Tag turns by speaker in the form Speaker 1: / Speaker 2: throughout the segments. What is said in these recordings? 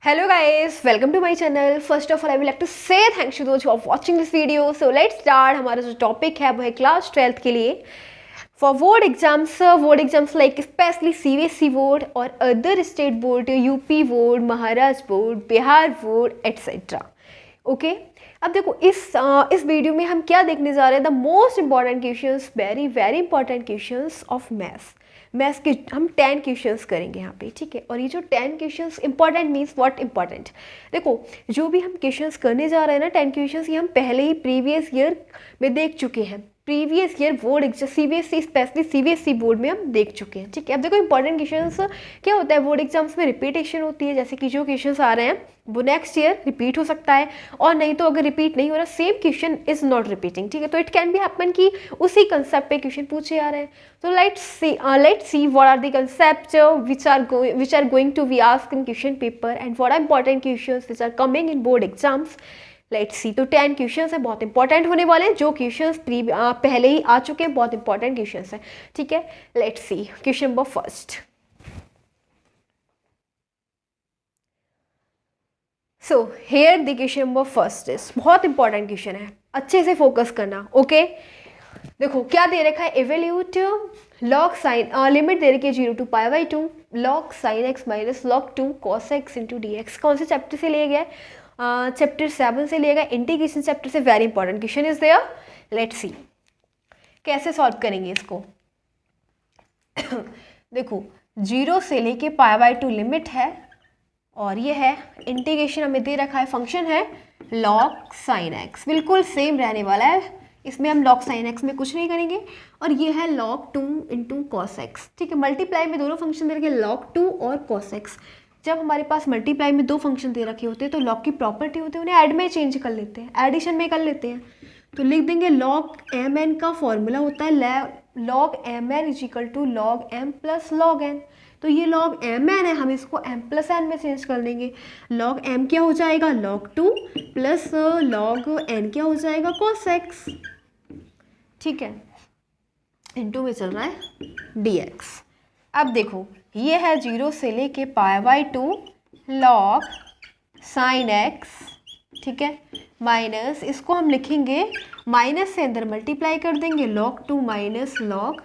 Speaker 1: Hello guys, welcome to my channel. First of all, I would like to say thanks to those who are watching this video. So let's start. हमारा जो topic है वो है class 12th के लिए for board exams like specially CBSE board और other state board, UP board, Maharashtra board, Bihar board etcetera. Okay, अब देखो इस वीडियो में हम क्या देखने जा रहे हैं. The most important questions, very very important questions of maths के हम 10 क्वेश्चंस करेंगे यहाँ पे, ठीक है. और ये जो 10 questions important means what important. देखो जो भी हम क्वेश्चंस करने जा रहे हैं ना 10 क्वेश्चंस, ये हम पहले ही प्रीवियस ईयर में देख चुके हैं. Previous year board exam CBSE specially CBSE board में हम देख चुके हैं, ठीक है. अब देखो इंपॉर्टेंट क्वेश्चंस क्या होता है, बोर्ड एग्जाम्स में रिपीटेशन होती है. जैसे कि जो क्वेश्चंस आ रहे हैं वो नेक्स्ट ईयर रिपीट हो सकता है, और नहीं तो अगर रिपीट नहीं हो रहा, same question is not repeating, ठीक है. तो इट कैन बी हैपन कि उसी कंसेप्ट पे क्वेश्चन पूछे आ रहे हैं. तो let's see what are the concept which are going to be asked in question paper and what are important questions which are coming in board exams. Let's see. तो 10 questions है, बहुत important होने वाले हैं. जो क्वेश्चंस पहले ही आ चुके हैं, बहुत इंपॉर्टेंट क्वेश्चंस हैं, ठीक है. Let's see question number first. So here the question number first is, बहुत इंपॉर्टेंट क्वेश्चन है, अच्छे से फोकस करना. ओके देखो क्या दे रखा है, एवेल्यूट लॉग साइन, लिमिट दे रखी है 0 to π/2 log sine x minus log 2 cos x into dx. कौन से चैप्टर से लिया गया है, चैप्टर 7 से लिया गया, इंटीग्रेशन चैप्टर से. Very important question is there. Let's see कैसे सॉल्व करेंगे इसको. देखो 0 से लेके π/2 लिमिट है, और ये है इंटीग्रेशन हमें दे रखा है, फंक्शन है लॉग साइन एक्स, बिल्कुल सेम रहने वाला है. इसमें हम लॉग साइन एक्स में कुछ नहीं करेंगे. और ये है लॉग 2 इंटू कॉस एक्स, ठीक है. मल्टीप्लाई में दोनों फंक्शन दे रखे लॉग 2 और कॉस एक्स. जब हमारे पास मल्टीप्लाई में दो फंक्शन दे रखे होते हैं तो लॉग की प्रॉपर्टी होती है उन्हें ऐड में चेंज कर लेते हैं, एडिशन में कर लेते हैं. तो लिख देंगे लॉग एम एन का फॉर्मूला होता है log m n is equal to log m plus log n. तो ये लॉग एम एन है, हम इसको एम प्लस एन में चेंज कर देंगे. लॉग एम क्या हो जाएगा, लॉग 2 प्लस लॉग एन क्या हो जाएगा, कॉस एक्स, ठीक है. इनटू में चल रहा है dx. अब देखो ये है 0 से लेके π/2 लॉग साइन एक्स, ठीक है, माइनस इसको हम लिखेंगे माइनस से अंदर मल्टीप्लाई कर देंगे log 2 minus log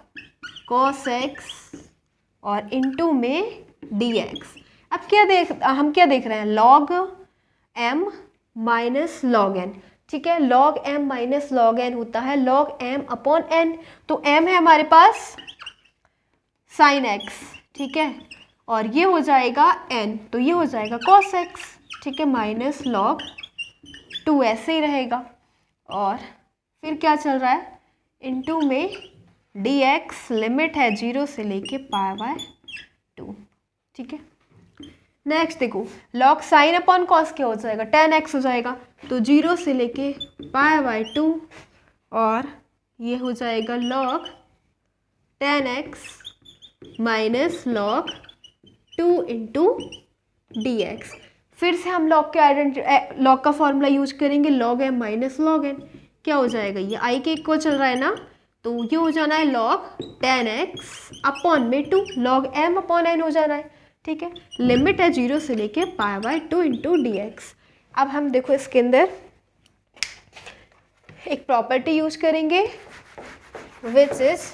Speaker 1: cos x और इनटू में dx. अब हम क्या देख रहे हैं, log m minus log n, ठीक है. Log m minus log n होता है लॉग m अपॉन n. तो m है हमारे पास साइन x, ठीक है, और ये हो जाएगा n, तो ये हो जाएगा cos x, ठीक है, माइनस लॉग 2 ऐसे ही रहेगा. और फिर क्या चल रहा है, इनटू में dx, लिमिट है 0 से लेके π/2, ठीक है. नेक्स्ट देखो लॉग साइन अपॉन कॉस क्या हो जाएगा, tan x हो जाएगा. तो 0 से लेके π/2 और ये हो जाएगा log tan x minus log 2 into dx. फिर से हम लॉग का फॉर्मूला यूज करेंगे log m minus log n. क्या हो जाएगा, ये i के इक्वल चल रहा है ना, तो ये हो जाना है लॉग tan x अपॉन में 2 लॉग m अपॉन n हो जाना है, ठीक है. लिमिट है 0 से लेके π/2 इंटू dx. अब हम देखो इसके अंदर एक प्रॉपर्टी यूज करेंगे विच इज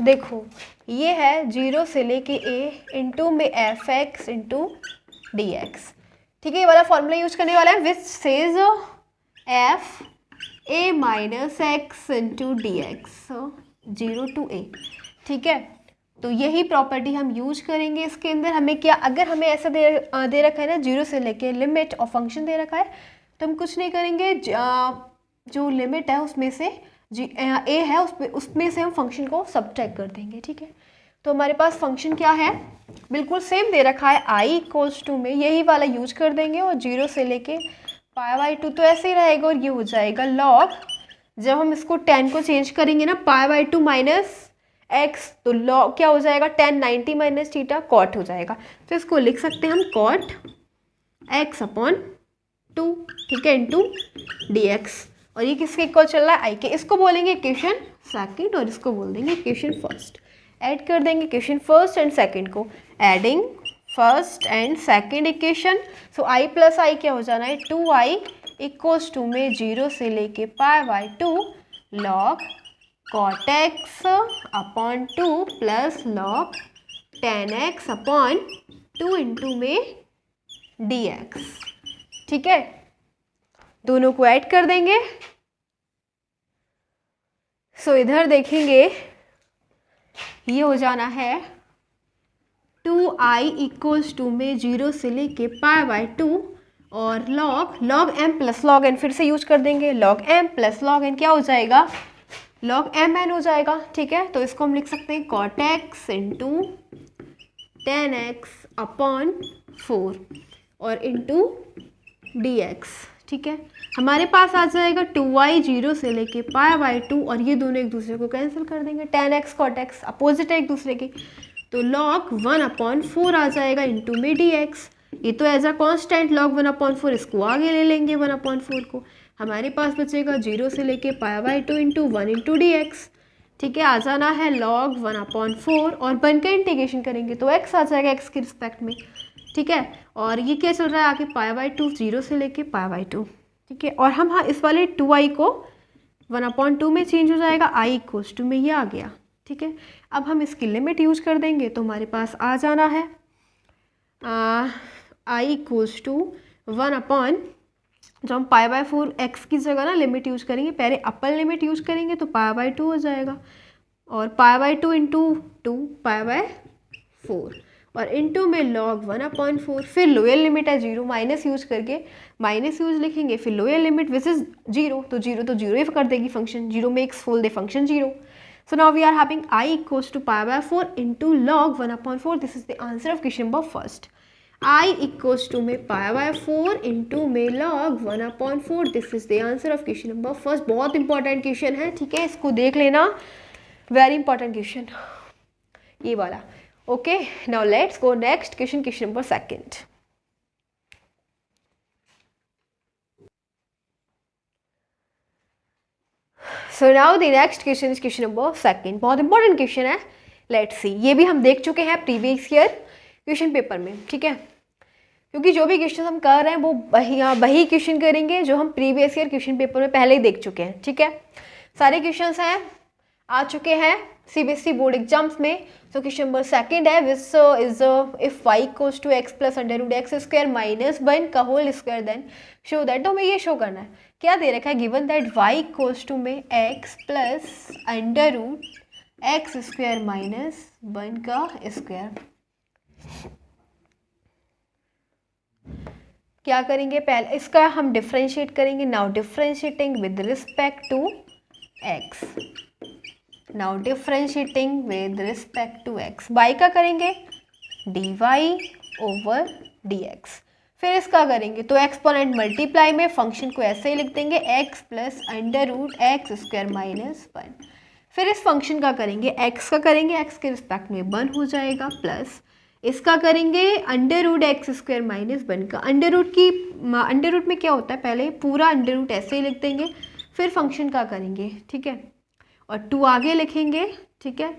Speaker 1: देखो ये है 0 से लेके a इंटू में F x into d x, ठीक है. ये वाला फॉर्मूला यूज करने वाला है which says F a minus x into d x 0 to a, ठीक है. तो यही प्रॉपर्टी हम यूज करेंगे इसके अंदर. हमें क्या, अगर हमें ऐसा दे रखा है ना 0 से लेके लिमिट और फंक्शन दे रखा है, तो हम कुछ नहीं करेंगे, जो लिमिट है उसमें से a है उसमें से हम फंक्शन को सब्ट्रैक्ट कर देंगे, ठीक है. तो हमारे पास फंक्शन क्या है, बिल्कुल सेम दे रखा है i इक्वल्स टू में, यही वाला यूज कर देंगे. और 0 से लेके π/2 तो ऐसे ही रहेगा, और ये हो जाएगा लॉग, जब हम इसको tan को चेंज करेंगे ना π/2 माइनस x, तो लॉग क्या हो जाएगा, tan 90 माइनस थीटा कॉट हो जाएगा. तो इसको लिख सकते हैं हम कॉट x अपॉन 2, ठीक है, इंटू dx. और ये किसके इक्वल चल रहा है, आई के। इसको बोलेंगे इक्वेशन सेकंड और इसको बोल देंगे इक्वेशन फर्स्ट। ऐड कर देंगे इक्वेशन फर्स्ट एंड सेकंड को, adding first and second equation. So I plus I क्या हो जाना है, 2i इक्वल्स टू में 0 से लेके π/2 log cot x upon 2 plus log tan x upon 2 into में dx। ठीक है, दोनों को ऐड कर देंगे। सो इधर देखेंगे ये हो जाना है 2i इक्वल्स टू में 0 से लेके π/2 और log m plus log n फिर से यूज कर देंगे, log m plus log n क्या हो जाएगा, log mn हो जाएगा। ठीक है, तो इसको हम लिख सकते हैं cot x into tan x upon 4 और इंटू dx। ठीक है, हमारे पास आ जाएगा 2i 0 से लेके π/2 और ये दोनों एक दूसरे को कैंसिल कर देंगे, tan x cot x opposite है एक दूसरे के, तो log 1/4 आ जाएगा इंटू में dx। ये तो एज अ कॉन्स्टेंट log 1/4, इसको आगे ले लेंगे 1/4 को, हमारे पास बचेगा 0 से लेके π/2 इंटू 1 इंटू dx। ठीक है, आ जाना है log 1/4 और बन के इंटीग्रेशन करेंगे तो x आ जाएगा x के रिस्पेक्ट में। ठीक है, और ये क्या चल रहा है आगे π/2, 0 से लेके π/2। ठीक है, और हम हाँ इस वाले 2i को 1/2 में चेंज हो जाएगा, i इक्वल्स टू में ये आ गया। ठीक है, अब हम इसकी लिमिट यूज कर देंगे तो हमारे पास आ जाना है i इक्वल्स टू 1/, जो हम π/4 x की जगह ना लिमिट यूज करेंगे, पहले अपर लिमिट यूज करेंगे तो π/2 हो जाएगा और π/2 इंटू 2 π/4 और इंटू में log 1/4, फिर लोअर लिमिट है 0, माइनस यूज करके माइनस यूज लिखेंगे, फिर लोअर लिमिट विच इज 0, तो 0 ही कर देगी function, 0 makes whole the function 0। So now we are having I equals to π/4 into log 1/4. This is the answer of question number first. I equals to में π/4 into में log 1/4. This is the answer of question number first. बहुत important question है, ठीक है, इसको देख लेना, very important question ये वाला। Okay, now let's go next question, question number second. So now the next question is question number second, बहुत इंपॉर्टेंट क्वेश्चन है। लेट्स सी, ये भी हम देख चुके हैं प्रीवियस ईयर क्वेश्चन पेपर में। ठीक है, क्योंकि जो भी क्वेश्चन हम कर रहे हैं वो वही क्वेश्चन करेंगे जो हम प्रीवियस ईयर क्वेश्चन पेपर में पहले ही देख चुके हैं। ठीक है, सारे क्वेश्चन हैं आ चुके हैं CBSE बोर्ड एग्जाम्स में। सो क्वेश्चन नंबर सेकंड है, which is if y equals to x plus √x² minus 1 का whole square then show that. तो हमें ये शो करना है, क्या दे रखा है, given that y equals to में x प्लस √x² माइनस 1 का स्क्वायर। क्या करेंगे, पहले इसका हम डिफरेंशिएट करेंगे। Now differentiating with respect to x, now differentiating with respect to x, y का करेंगे dy ओवर dx, फिर इसका करेंगे तो एक्सपोनेंट मल्टीप्लाई में फंक्शन को ऐसे ही लिख देंगे x प्लस √x² माइनस 1, फिर इस फंक्शन का करेंगे x का करेंगे x के रिस्पेक्ट में 1 हो जाएगा, प्लस इसका करेंगे √x² माइनस 1 का। अंडर रूट में क्या होता है, पहले पूरा अंडर रूट ऐसे ही लिख देंगे, फिर फंक्शन का करेंगे, ठीक है, और 2 आगे लिखेंगे, ठीक है,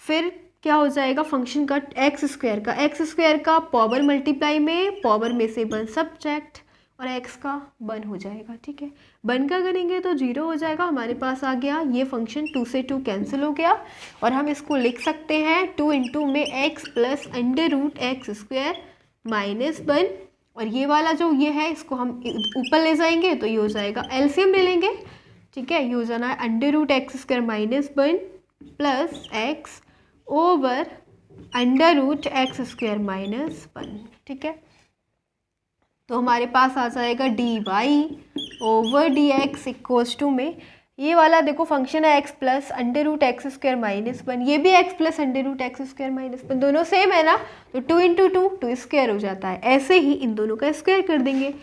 Speaker 1: फिर क्या हो जाएगा फंक्शन का x² का पावर मल्टीप्लाई में पावर में से 1 सब्ट्रैक्ट और x का 1 हो जाएगा। ठीक है, 1 का करेंगे तो 0 हो जाएगा, हमारे पास आ गया ये फंक्शन 2 से 2 कैंसिल हो गया और हम इसको लिख सकते हैं 2 इंटू में x प्लस √x² माइनस 1, और ये वाला जो ये है इसको हम ऊपर ले जाएंगे तो ये हो जाएगा, एलसीएम ले लेंगे, ठीक है, ये हो जाना है √x² minus 1 plus x over √x² minus 1। ठीक है, तो हमारे पास आ जाएगा dy over dx equals to में ये वाला देखो फंक्शन है x प्लस √x² माइनस 1, ये भी x प्लस √x² माइनस 1, दोनों सेम है ना, तो 2 इंटू 2 स्क्वायर हो जाता है, ऐसे ही इन दोनों का स्क्वायर कर देंगे,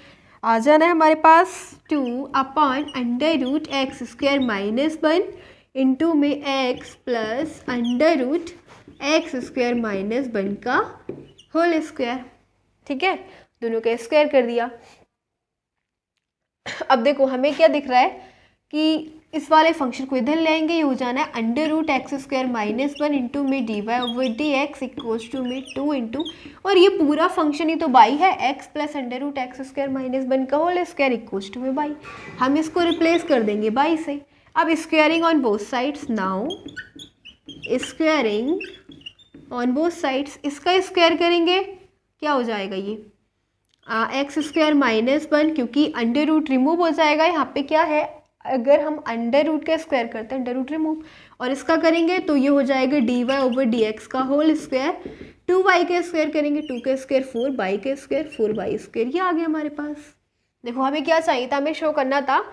Speaker 1: आ जाना है हमारे पास 2 अपॉन √x² माइनस 1 इंटू में x प्लस √x² माइनस 1 का होल स्क्वायर। ठीक है, दोनों का स्क्वायर कर दिया। अब देखो हमें क्या दिख रहा है, कि इस वाले फंक्शन को इधर लेंगे, ये हो जाना है under root x square minus 1 into में d y over d x equals to में 2 इंटू, और ये पूरा फंक्शन ही तो बाई है, x plus under root x square minus 1 का होल स्क्वायर इक्वल्स टू में बाई। हम इसको रिप्लेस कर देंगे बाई से। अब squaring on both sides, now squaring on both sides, इसका स्क्वायर करेंगे क्या हो जाएगा ये एक्स स्क्वायर माइनस 1, क्योंकि अंडर रूट रिमूव हो जाएगा, यहाँ पे क्या है अगर हम अंडर रूट का स्क्वायर करते हैं अंडर रूट रिमूव, और इसका करेंगे तो ये हो जाएगा d y over d x का होल स्क्वायर, 2y का स्क्वायर करेंगे 2 का स्क्वायर 4 बाई का स्क्वायर 4y स्क्वायर, ये आ गया हमारे पास। देखो हमें क्या चाहिए था, हमें शो करना था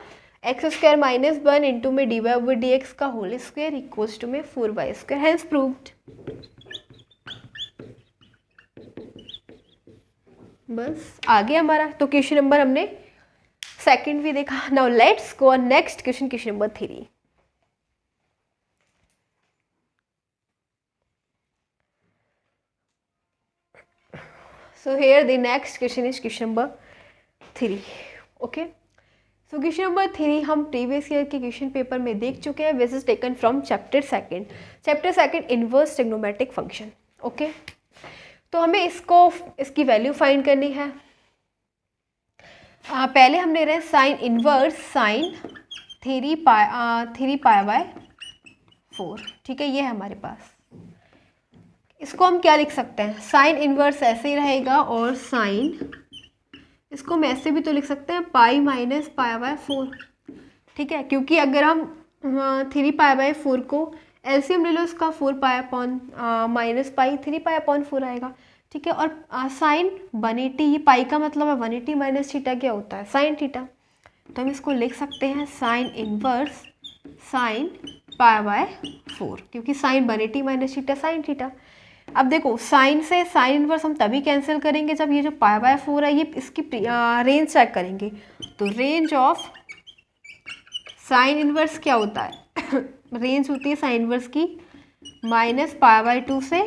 Speaker 1: एक्स स्क्वायर माइनस 1 इंटू में d y over d x का होल स्क्वायर इक्वल्स टू में 4y स्क्वायर, हैंस प्रूव्ड। बस आ गया हमारा, तो क्वेश्चन नंबर हमने सेकंड भी देखा। Now let's go next question, question number 3। So here the next question is question number 3. Okay. So question number 3 हम प्रीवियस ईयर के क्वेश्चन पेपर में देख चुके हैं, which is taken from chapter second inverse trigonometric function. Okay, तो हमें इसकी value find करनी है। पहले हमने रहे sign inverse sine 3 pi by 4, ठीक है, ये है हमारे पास। इसको हम क्या लिख सकते हैं, साइन इनवर्स ऐसे ही रहेगा, और साइन इसको हम ऐसे भी तो लिख सकते हैं पाई माइनस पाई बाय 4, ठीक है, क्योंकि अगर हम 3 पाई बाय 4 को एलसीएम ले लो, इसका 4 pi upon minus pi 3 pi upon 4 आएगा, ठीक है। और साइन 180, ये पाई का मतलब है 180 माइनस थीटा क्या होता है साइन थीटा, तो हम इसको लिख सकते हैं sine inverse sine pi by 4, क्योंकि sine 180 minus theta sine theta. अब देखो साइन से साइन इनवर्स हम तभी कैंसिल करेंगे जब ये जो पाई बाय 4 है ये इसकी रेंज चेक करेंगे, तो रेंज ऑफ साइन इनवर्स क्या होता है रेंज होती है साइन इनवर्स की माइनस पाई बाय 2 से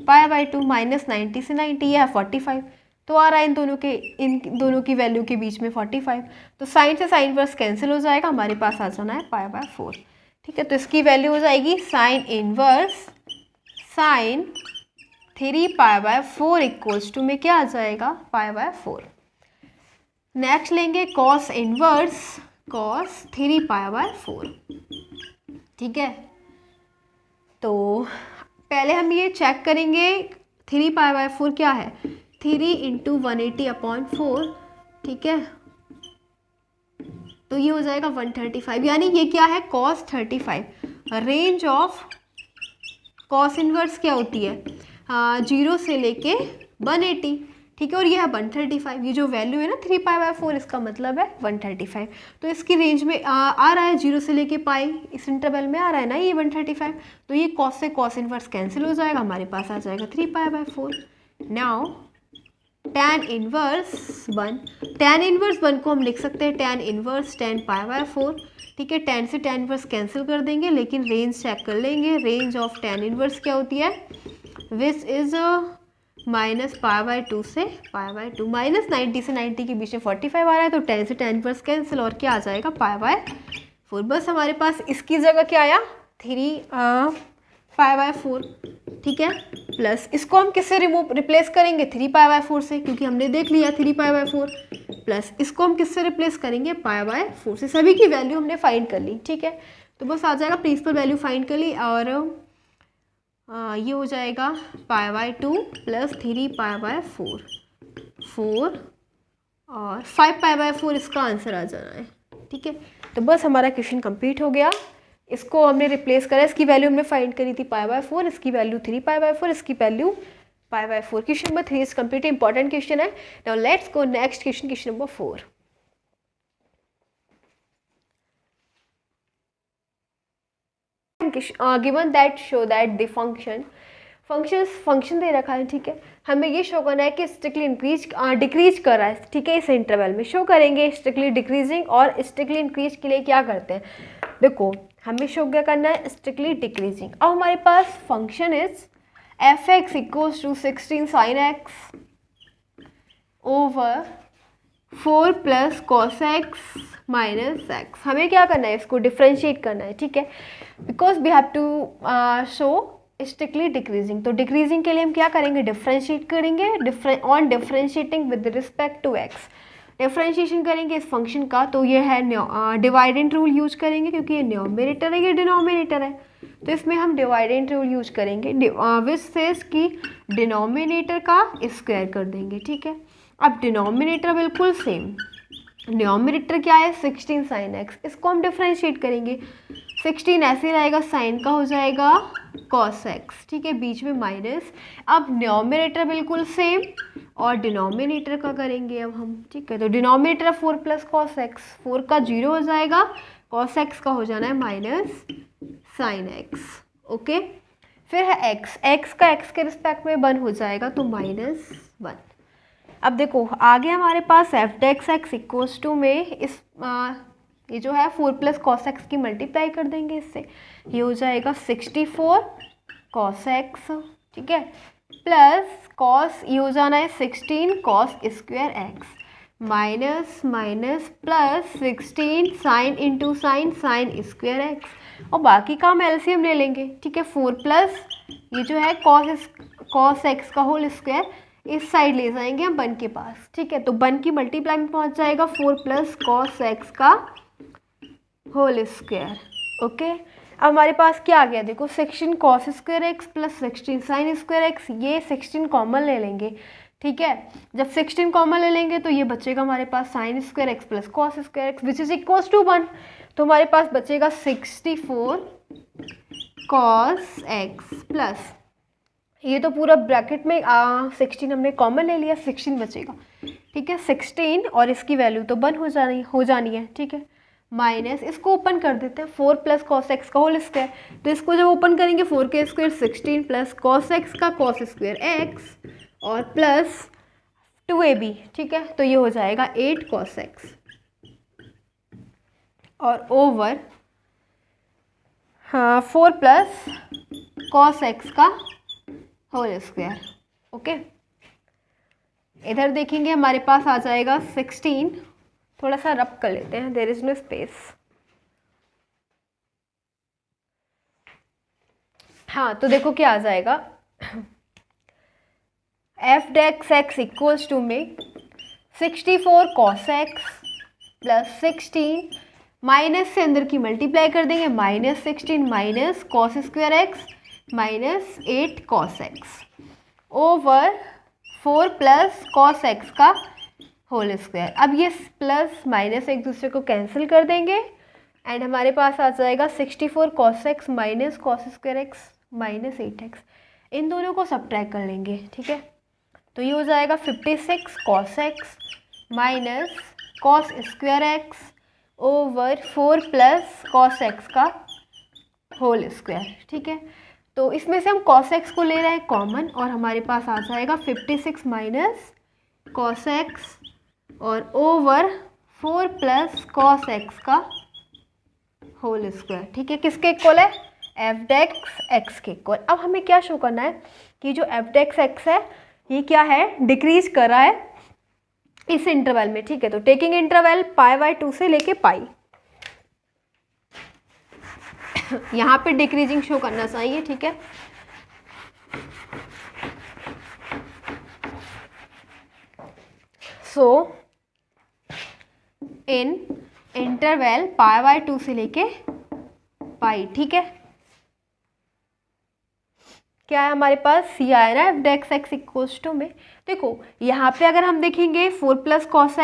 Speaker 1: पाई बाय 2, माइनस 90 से 90, यह है 45, तो आ रहा है इन दोनों की वैल्यू के बीच में 45, तो साइन से साइन इनवर्स कैंसिल हो जाएगा, हमारे पास आ जाना है पाई बाय 4, ठीक है। तो इसकी वैल्यू हो जाएगी sine inverse sine 3 pi by 4 equals to में क्या आ जाएगा पाई बाय 4। नेक्स्ट लेंगे cos inverse cos 3 pi by 4, ठीक है। तो पहले हम ये चेक करेंगे 3 पाई बाय 4 क्या है, 3 इंटू 180 अपॉन 4, ठीक है, तो ये हो जाएगा 135, यानी ये क्या है cos 35। Range of cos inverse क्या होती है 0 से लेके 180, ठीक है, और ये है 135, ये जो वैल्यू है ना 3 पाई बाय 4 इसका मतलब है 135, तो इसकी रेंज में आ रहा है 0 से लेके पाई, इस इंटरवल में आ रहा है ना ये 135, तो ये कॉस से कॉस इनवर्स कैंसिल हो जाएगा, हमारे पास आ जाएगा 3 pi by 4। Now tan inverse 1 को हम लिख सकते हैं tan inverse tan pi by 4, ठीक है, tan से tan इनवर्स कैंसिल कर देंगे, लेकिन रेंज चेक कर लेंगे, रेंज ऑफ tan इनवर्स क्या होती है which is minus pi by 2 से पाई बाय 2, माइनस 90 से 90 के बीच में 45 आ रहा है, तो tan से tan इनवर्स कैंसिल, और क्या आ जाएगा पाई बाय 4। बस हमारे पास इसकी जगह क्या आया 3 पाई बाय 4, ठीक है, प्लस इसको हम किससे रिप्लेस करेंगे 3 पाई बाय 4 से, क्योंकि हमने देख लिया 3 पाई बाय 4, प्लस इसको हम किससे रिप्लेस करेंगे पाई बाय 4 से, सभी की वैल्यू हमने फाइंड कर ली, ठीक है। तो बस आ जाएगा प्रिंसिपल वैल्यू फाइंड कर ली, और ये हो जाएगा pi bye 2 plus 3 pi by 4 और 5 पाई बाय 4 इसका आंसर आ जाना है, ठीक है। तो बस हमारा क्वेश्चन कंप्लीट हो गया, इसको हमने रिप्लेस करा, इसकी वैल्यू हमने फाइंड करी थी पाई बाय 4, इसकी वैल्यू 3 पाई बाय 4, इसकी value pi by 4। Question number 3 is complete, important question है। Now let's go next question, question number 4। Given that show that the function दे रखा है, ठीक है, हमें ये शो करना है कि स्ट्रिक्टली डिक्रीज कर रहा है, ठीक है, इस इंटरवल में शो करेंगे स्ट्रिक्टली डिक्रीजिंग, और स्ट्रिक्टली इंक्रीज के लिए क्या करते हैं, देखो हमें शो क्या करना है स्ट्रिक्टली डिक्रीजिंग। अब हमारे पास function is f(x) equals to 16 sin x over 4 plus cos x minus x. हमें क्या करना है, इसको डिफ्रेंशिएट करना है, ठीक है, because we have to show strictly decreasing. तो डिक्रीजिंग के लिए हम क्या करेंगे, डिफ्रेंशिएट करेंगे on differentiating with respect to x. Differentiation करेंगे इस फंक्शन का, तो ये है डिवाइडेंट रूल यूज करेंगे, क्योंकि ये न्यूमरेटर है, ये डिनोमिनेटर है, तो इसमें हम डिवाइडेंट रूल यूज करेंगे, विच सेज कि डिनोमिनेटर का स्क्वायर कर देंगे, ठीक है। अब डिनोमिनेटर बिल्कुल सेम, न्यूमरेटर क्या है 16 साइन एक्स, इसको हम डिफ्रेंशिएट करेंगे, 16 ऐसे रहेगा, साइन का हो जाएगा कॉस एक्स, ठीक है, बीच में माइनस। अब न्यूमरेटर बिल्कुल सेम और डिनोमिनेटर का करेंगे अब हम, ठीक है। तो डिनोमिनेटर 4 प्लस कॉस एक्स, 4 का 0 हो जाएगा, कॉस एक्स का हो जाना है माइनस साइन एक्स, ओके। फिर है एक्स, एक्स का एक्स के रिस्पेक्ट में 1 हो जाएगा, तो -1। अब देखो आगे हमारे पास f dash x equals to में इस ये जो है 4 प्लस कॉस एक्स की मल्टीप्लाई कर देंगे इससे, ये हो जाएगा 64 कॉस एक्स, ठीक है, प्लस कॉस ये हो जाना है 16 cos square x, minus minus plus 16 sine into sine sign square x, और बाकी का हम एलसीएम ले लेंगे, ठीक है। 4 प्लस ये जो है कॉस एक्स का होल स्क्वायर इस साइड ले जाएंगे हम 1 के पास, ठीक है, तो 1 की मल्टीप्लाई में पहुंच जाएगा 4 प्लस कॉस एक्स का होल स्क्वायर, ओके। अब हमारे पास क्या आ गया, देखो 16 cos square x plus 16 sign square x, ये 16 कॉमन ले लेंगे, ठीक है। जब 16 कॉमन ले लेंगे तो ये बचेगा हमारे पास sine square x plus cos square x which is equals to 1, तो हमारे पास बचेगा 64 कॉस एक्स प्लस ये तो पूरा ब्रैकेट में 16 हमने कॉमन ले लिया, 16 बचेगा, ठीक है, 16 और इसकी वैल्यू तो 1 हो जानी है, ठीक है, माइनस इसको ओपन कर देते हैं 4 प्लस कॉस एक्स का होल स्क्वायर, तो इसको जब ओपन करेंगे 4 के स्क्वायर 16 प्लस कॉस एक्स का कॉस स्क्वायर एक्स और प्लस 2ab, ठीक है, तो ये हो जाएगा 8 कॉस एक्स और ओवर 4 प्लस कॉस एक्स का होल स्क्वायर, ओके। इधर देखेंगे हमारे पास आ जाएगा 16, थोड़ा सा रब कर लेते हैं, देयर इज नो स्पेस, हाँ, तो देखो क्या आ जाएगा, f dash x equals to में 64 कॉस एक्स प्लस 16 माइनस से अंदर की मल्टीप्लाई कर देंगे, -16 minus cos square x minus 8 cos x over 4 plus cos x का होल स्क्वायर। अब ये प्लस माइनस एक दूसरे को कैंसिल कर देंगे एंड हमारे पास आ जाएगा 64 cos x minus cos square x minus 8x, इन दोनों को सब्ट्रैक्ट कर लेंगे, ठीक है, तो ये हो जाएगा 56 cos x minus cos square x over 4 plus cos x का होल स्क्वायर, ठीक है। तो इसमें से हम कॉस एक्स को ले रहे हैं कॉमन और हमारे पास आ जाएगा 56 माइनस कॉस एक्स और ओवर 4 प्लस कॉस एक्स का होल स्क्वायर, ठीक है, किसके इक्वल है, एफ डेक्स एक्स के इक्वल। अब हमें क्या शो करना है कि जो एफ डेक्स एक्स है ये क्या है, डिक्रीज कर रहा है इस इंटरवल में, ठीक है, तो टेकिंग इंटरवल π/2 से लेके पाई, यहाँ पे डिक्रीजिंग शो करना चाहिए, ठीक है। सो इन इंटरवल π/2 से लेके पाई, ठीक है, क्या है हमारे पास सी आया ना f dash x equals to में। देखो यहाँ पे अगर हम देखेंगे 4 प्लस कॉस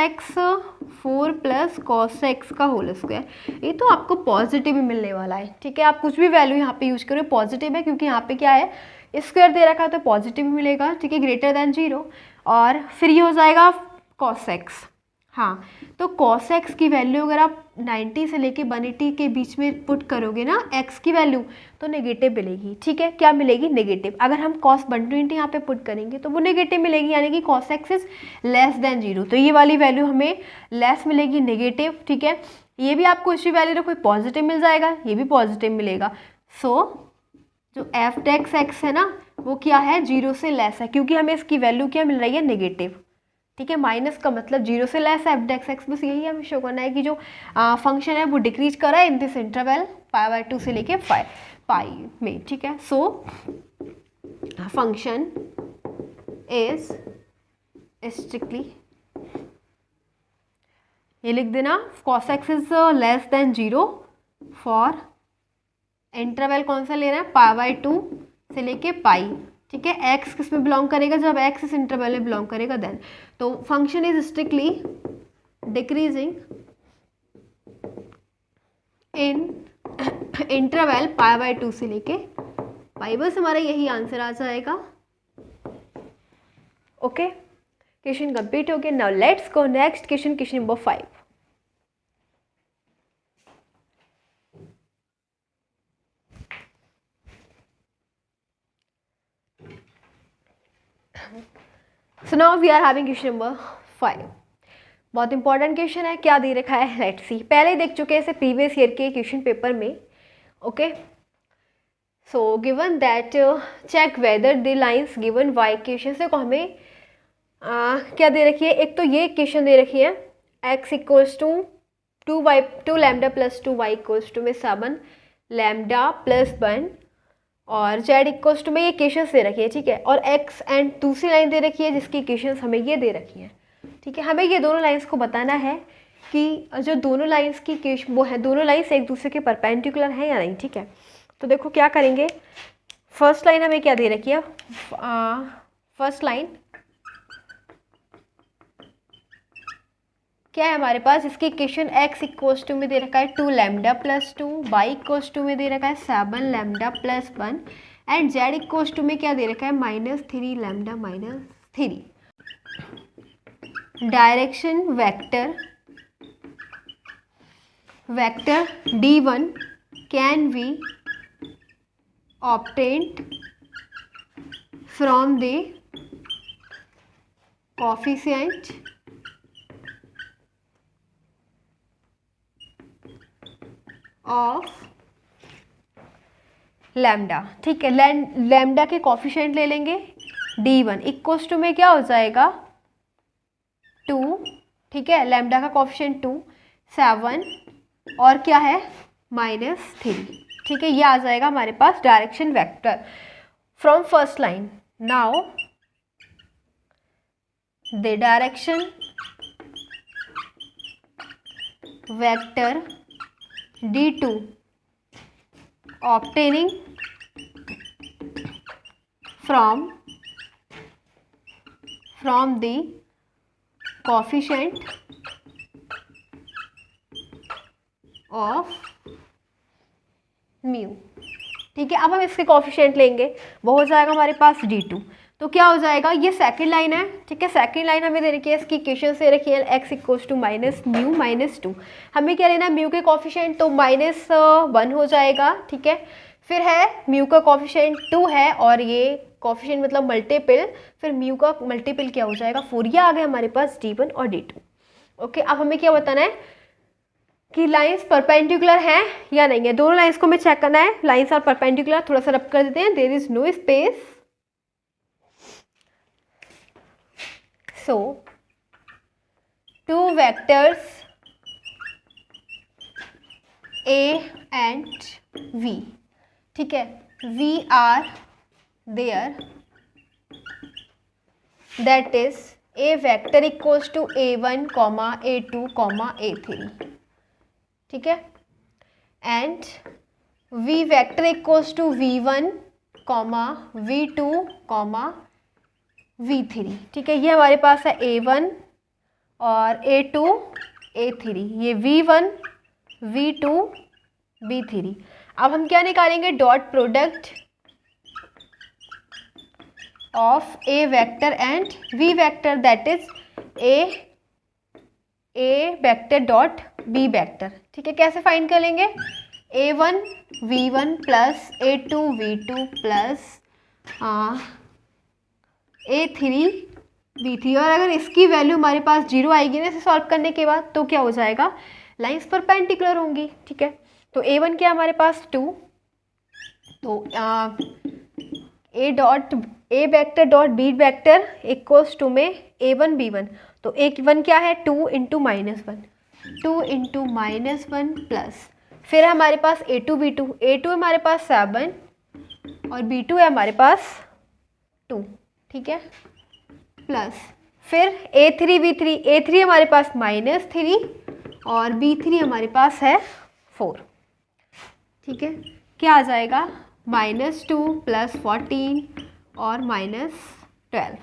Speaker 1: एक्स का होल स्क्वायर, ये तो आपको पॉजिटिव ही मिलने वाला है, ठीक है, आप कुछ भी वैल्यू यहाँ पे यूज करो पॉजिटिव है, क्योंकि यहाँ पे क्या है स्क्वायर दे रखा है तो पॉजिटिव मिलेगा, ठीक है, ग्रेटर देन 0, और फिर ये हो जाएगा कॉस एक्स, हाँ, तो कॉस एक्स की वैल्यू अगर आप 90 से लेके 180 के बीच में पुट करोगे ना एक्स की वैल्यू तो नेगेटिव मिलेगी, ठीक है, क्या मिलेगी, नेगेटिव। अगर हम कॉस 120 यहाँ पे पुट करेंगे तो वो नेगेटिव मिलेगी, यानी कि cos x is less than 0, तो ये वाली वैल्यू हमें लेस मिलेगी, नेगेटिव, ठीक है। ये भी आपको इसी वैल्यू रखो, पॉजिटिव मिल जाएगा, ये भी पॉजिटिव मिलेगा। सो जो एफ डेक्स एक्स है ना वो क्या है, 0 से लेस है, क्योंकि हमें इसकी वैल्यू क्या मिल रही है, नेगेटिव, ठीक है, माइनस का मतलब जीरो से लेस है, एफ एक्स बस यही हमें शो करना है कि जो फंक्शन है वो डिक्रीज कर रहा है इन दिस इंटरवल π/2 से लेके पाई में। ठीक है, सो फंक्शन इज स्ट्रिक्टली, ये लिख देना, cos x is less than 0 for interval कौन सा ले रहा है, π/2 से लेके पाई। ठीक है, x किस में बिलोंग करेगा, जब x इस इंटरवल में बिलोंग करेगा देन। तो function is strictly decreasing in interval π/2 से लेके पाई। बस हमारा यही आंसर आ जाएगा। ओके, क्वेश्चन कंप्लीट हो गया। Now let's go next question, question number 5। So now we are having question number 5। बहुत इंपॉर्टेंट क्वेश्चन है, क्या दे रखा है लेट्स सी। पहले देख चुके हैं इसे प्रीवियस ईयर के क्वेश्चन पेपर में। Okay, so given that check whether the lines given why question से को हमें क्या दे रखी है, एक तो ये क्वेश्चन दे रखी है x equals to 2 lambda plus 2 y equals to में 7 लैम्डा प्लस 1 और z इक्वल्स टू में ये इक्वेशंस दे रखी है। ठीक है, और x एंड दूसरी लाइन दे रखी है जिसकी इक्वेशंस हमें ये दे रखी है। ठीक है, हमें ये दोनों लाइंस को बताना है कि जो दोनों लाइंस की वो है, दोनों लाइंस एक दूसरे के परपेंडिकुलर हैं या नहीं। ठीक है, तो देखो क्या करेंगे, फर्स्ट लाइन हमें क्या दे रखी है, फर्स्ट लाइन क्या है हमारे पास, इसकी इक्वेशन x इक्वल्स टू में दे रखा है 2 lambda plus 2, y equals to में दे रखा है 7 lambda plus 1 and z equals to में क्या दे रखा है -3 lambda -3। Direction vector d1 can be obtained from the coefficient of lambda. ठीक है, लैम्डा के कॉफिशिएंट ले लेंगे, d1 इक्वल्स टू में क्या हो जाएगा 2। ठीक है, लैम्डा का कॉफिशिएंट 2, 7 और क्या है -3। ठीक है, ये आ जाएगा हमारे पास direction vector from first line. Now the direction vector d2 obtaining from the coefficient of mu। ठीक है, अब हम इसके कोफिशिएंट लेंगे, वो हो जाएगा हमारे पास d2। तो क्या हो जाएगा, ये सेकंड लाइन है। ठीक है, सेकंड लाइन हमें दे रखी है, इसकी इक्वेशन से रखी है x इक्वल्स टू -μ -2। हमें क्या लेना है, म्यू के कोफिशिएंट, तो -1 हो जाएगा। ठीक है, फिर है म्यू का कोफिशिएंट 2 है और ये कोफिशिएंट मतलब मल्टीपल, फिर म्यू का मल्टीपल क्या हो जाएगा 4। ये आ गया हमारे पास d1 और d2। ओके, अब हमें क्या बताना है कि लाइंस परपेंडिकुलर हैं या नहीं है। दोनों लाइंस को हमें चेक करना है, लाइंस आर परपेंडिकुलर। थोड़ा सा रब कर देते हैं, there is no space, so 2 vectors a and v। ठीक है, v are there, that is a vector equals to a1, a2, a3। ठीक है, and v vector equals to v1, v2, v3। ठीक है, ये हमारे पास है a1 और a2, a3, ये v1, v2, v3। अब हम क्या निकालेंगे, dot product of a vector and v vector, that is a vector dot b vector. ठीक है, कैसे फाइंड कर लेंगे, a1 v1 plus a2 v2 plus a3 b3। और अगर इसकी वैल्यू हमारे पास 0 आएगी ना इसे सॉल्व करने के बाद, तो क्या हो जाएगा, लाइंस परपेंडिकुलर होंगी। ठीक है, तो a1 क्या हमारे पास 2, तो a vector dot B vector equals to में A1 B1, तो A1 क्या है 2 इंटू -1, 2 इंटू -1 प्लस फिर हमारे पास A2 B2, A2 हमारे पास 7 और B2 है हमारे पास 2, ठीक है, प्लस फिर A3 B3, A3 हमारे पास -3 और B3 हमारे पास है 4, ठीक है, क्या आ जाएगा -2 + 14 और -12,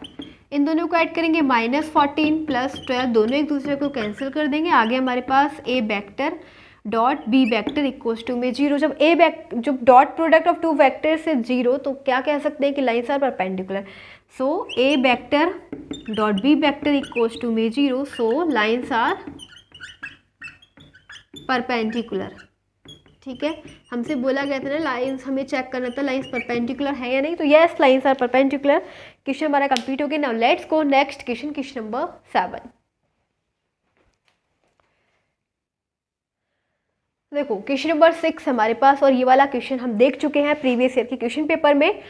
Speaker 1: इन दोनों को ऐड करेंगे -14 + 12, दोनों एक दूसरे को कैंसिल कर देंगे, आगे हमारे पास A vector dot B vector equals to में 0, जब dot product of two vector से 0 तो क्या कह सकते हैं कि लाइन्स आर परपेंडिकुलर, सो A vector dot B vector equals to में 0, सो लाइन्स आर परपेंडिकुलर, ठीक है, हमसे बोला गया था ना लाइंस हमें चेक करना था लाइंस परपेंडिकुलर है या नहीं, तो yes lines are perpendicular, question हमारा कंप्लीट हो गया। Now let's go next question, question number 7। देखो क्वेश्चन नंबर 6 हमारे पास, और ये वाला क्वेश्चन हम देख चुके हैं प्रीवियस ईयर के क्वेश्चन पेपर में,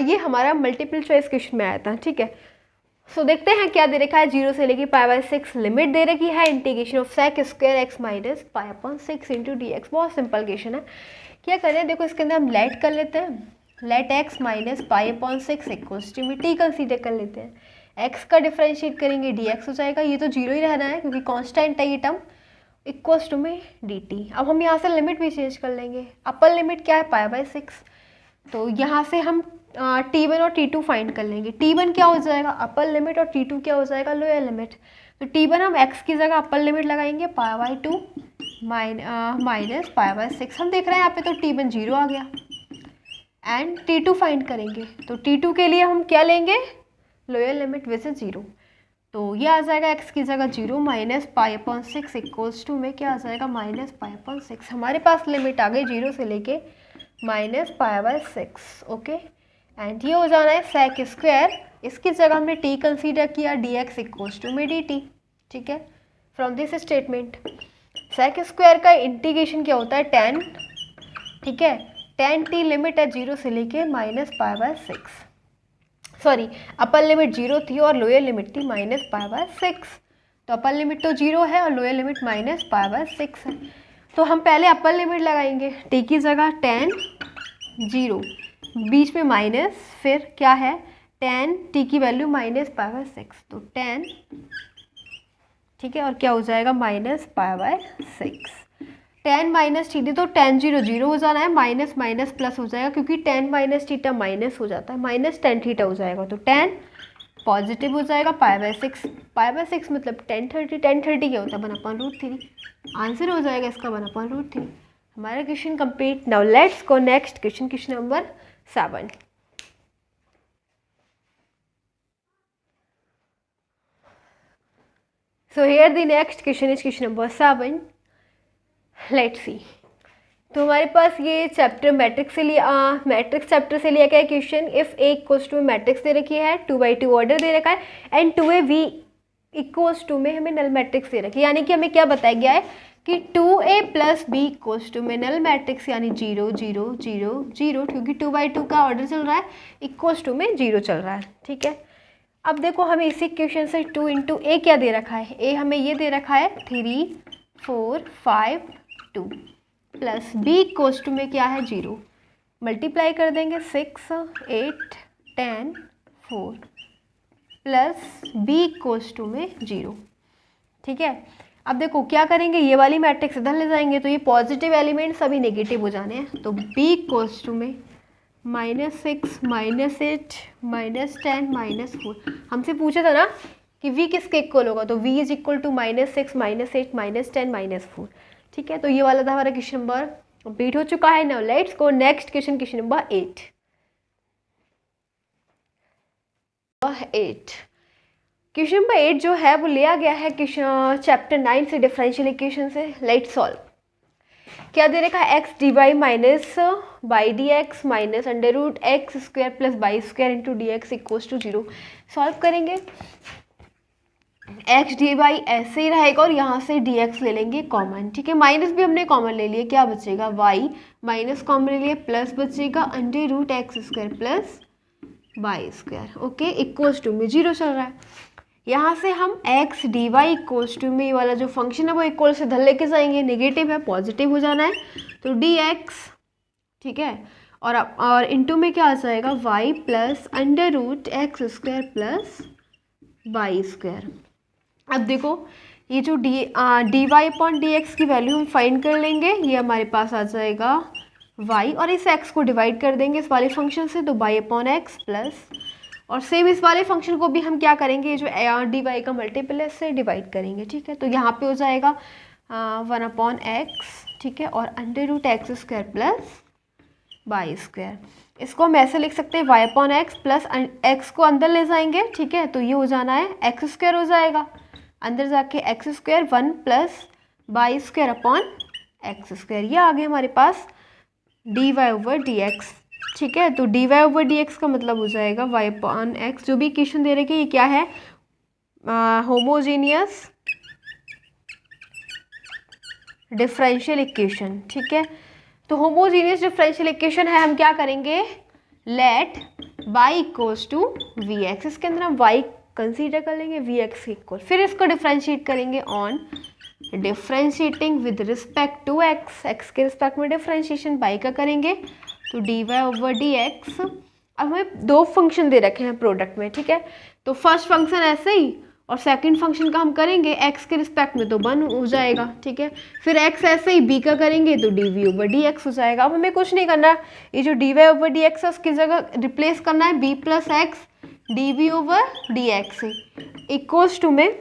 Speaker 1: ये हमारा मल्टीपल चॉइस क्वेश्चन में आया था, ठीक है। सो देखते हैं क्या दे रखा है, 0 से लेके π/6 लिमिट दे रखी है, integration of sec square x minus π/6 into dx, बहुत सिंपल क्वेश्चन है। क्या करें, देखो इसके अंदर हम लेट कर लेते हैं, let x minus π/6 equals to में टी कंसीडर कर लेते हैं, x का डिफरेंशिएट करेंगे dx हो जाएगा, ये तो 0 ही रहना है क्योंकि कॉन्स्टेंट है ये टर्म, इक्वल्स टू में dt। अब हम यहाँ से लिमिट भी चेंज कर लेंगे, अपर लिमिट क्या है π/6, तो यहाँ से हम T1 और T2 फाइंड कर लेंगे, T1 क्या हो जाएगा अपर लिमिट और T2 क्या हो जाएगा लोअर लिमिट, तो T1 हम x की जगह अपर लिमिट लगाएंगे π/2 माइनस π/6, हम देख रहे हैं यहाँ पे तो T1 0 आ गया, एंड T2 फाइंड करेंगे, तो T2 के लिए हम क्या लेंगे लोअर लिमिट विच इज 0, तो ये आ जाएगा x की जगह 0 माइनस π/6 इक्वल्स टू में क्या आ जाएगा माइनस π/6, हमारे पास लिमिट आ गई 0 से लेके -π/6, ओके, एंड ये हो जाना है sec स्क्वायर, इसकी जगह हमने t कंसीडर किया dx इक्वल्स टू में dt, ठीक है। From this statement sec square का इंटीग्रेशन क्या होता है 10, ठीक है, 10t लिमिट है 0 से लेके -π/6, सॉरी अपर लिमिट 0 थी और लोअर लिमिट थी -π/6, तो अपर लिमिट तो 0 है और लोअर लिमिट -π/6 है, तो हम पहले अपर लिमिट लगाएंगे, t की जगह 10 0 बीच में माइनस, फिर क्या है 10 t की वैल्यू -π/6, तो 10, ठीक है, और क्या हो जाएगा -π/6, 10 माइनस टी तो 10 0 0 हो जाना है, माइनस माइनस प्लस हो जाएगा क्योंकि 10 माइनस थीटा माइनस हो जाता है, -10 थीटा हो जाएगा, तो 10 पॉजिटिव हो जाएगा, π/6 मतलब 10/30, 10/30 क्या होता है 1/√3, आंसर हो जाएगा इसका 1/√3। हमारा question complete. Now let's go next question, question number 7। So here the next question is question number 7. Let's see. तो हमारे पास ये चैप्टर मैट्रिक्स से लिया, मैट्रिक्स चैप्टर से लिया गया question. If A equals to matrix दे रखी है, 2/2 ऑर्डर दे रखा है, and 2a v equals to में हमें नल मैट्रिक्स दे रखी है, यानी कि हमें क्या बताया गया है कि 2a plus b equals to में नल मैट्रिक्स, यानी 0 0 0 0, क्योंकि 2/2 का ऑर्डर चल रहा है, इक्वल्स टू में 0 चल रहा है, ठीक है। अब देखो हमें इसी क्वेश्चन से 2 इंटू ए क्या दे रखा है, ए हमें ये दे रखा है 3 4 5 2, प्लस बी इक्वल्स टू में क्या है 0, मल्टीप्लाई कर देंगे 6 8 10 4, प्लस बी इक्वल्स टू में 0, ठीक है। अब देखो क्या करेंगे, ये वाली मैट्रिक्स इधर ले जाएंगे तो ये पॉजिटिव एलिमेंट सभी नेगेटिव हो जाने हैं, तो बी इक्वल्स टू में -6 -8 -10 -4, हमसे पूछा था ना कि v किसके इक्वल होगा, तो v इज इक्वल टू -6 -8 -10 -4, ठीक है। तो ये वाला था हमारा क्वेश्चन नंबर कंप्लीट हो चुका है। Now let's go next question, question number 8। Question number 8 जो है वो लिया गया है क्वेश्चन चैप्टर 9 से, डिफरेंशियल इक्वेशन से। Let's solve. क्या दे रखा है, x dy minus y d x minus √x² plus y square into d x equals to 0। Solve करेंगे एक्स डी वाई ऐसे ही रहेगा और यहाँ से डी एक्स ले लेंगे कॉमन, ठीक है। माइनस भी हमने कॉमन ले लिया, क्या बचेगा, वाई माइनस कॉमन ले लिए, प्लस बचेगा under root x square plus y square, okay, equals to में जीरो चल रहा है। यहाँ से हम x d y equals to में वाला जो फंक्शन है वो इक्वल से इधर लेके जाएंगे, नेगेटिव है पॉजिटिव हो जाना है, तो डी एक्स, ठीक है, और इनटू में क्या आ जाएगा, y plus under root x square plus y square. अब देखो ये जो d y upon d x की वैल्यू हम फाइंड कर लेंगे, ये हमारे पास आ जाएगा y, और इस x को डिवाइड कर देंगे इस वाले फंक्शन से, तो y अपॉन एक्स प्लस, और सेम इस वाले फंक्शन को भी हम क्या करेंगे, जो डी वाई का मल्टीपल है इससे डिवाइड करेंगे, ठीक है। तो यहाँ पे हो जाएगा 1 अपॉन एक्स, ठीक है, और under root x square plus y square. इसको हम ऐसे लिख सकते हैं y upon x plus x को अंदर ले जाएंगे, ठीक है, तो ये हो जाना है एक्स स्क्वायर हो जाएगा, अंदर जाके x square 1 plus y square upon x square, ये आ गया हमारे पास d y over d x, ठीक है। तो d y over d x का मतलब हो जाएगा y अपॉन एक्स, जो भी इक्वेशन दे रखे ये क्या है, होमोजीनियस डिफरेंशियल इक्वेशन, ठीक है। तो होमोजीनियस डिफरेंशियल इक्वेशन है, हम क्या करेंगे, let y equals to v x, इसके अंदर हम y कंसीडर कर लेंगे वी एक्स के इक्वल, फिर इसको डिफरेंशिएट करेंगे on differentiating with respect to x, x के रिस्पेक्ट में डिफरेंशिएशन y का करेंगे, तो d y over d x. अब हमें दो फंक्शन दे रखे हैं प्रोडक्ट में, ठीक है, तो फर्स्ट फंक्शन ऐसे ही और सेकंड फंक्शन का हम करेंगे x के रिस्पेक्ट में, तो 1 हो जाएगा, ठीक है। फिर x ऐसे ही b का करेंगे तो d v over d x हो जाएगा। अब हमें कुछ नहीं करना है, ये जो d y over d x है उसकी जगह रिप्लेस करना है b plus x d v over d x equals to में,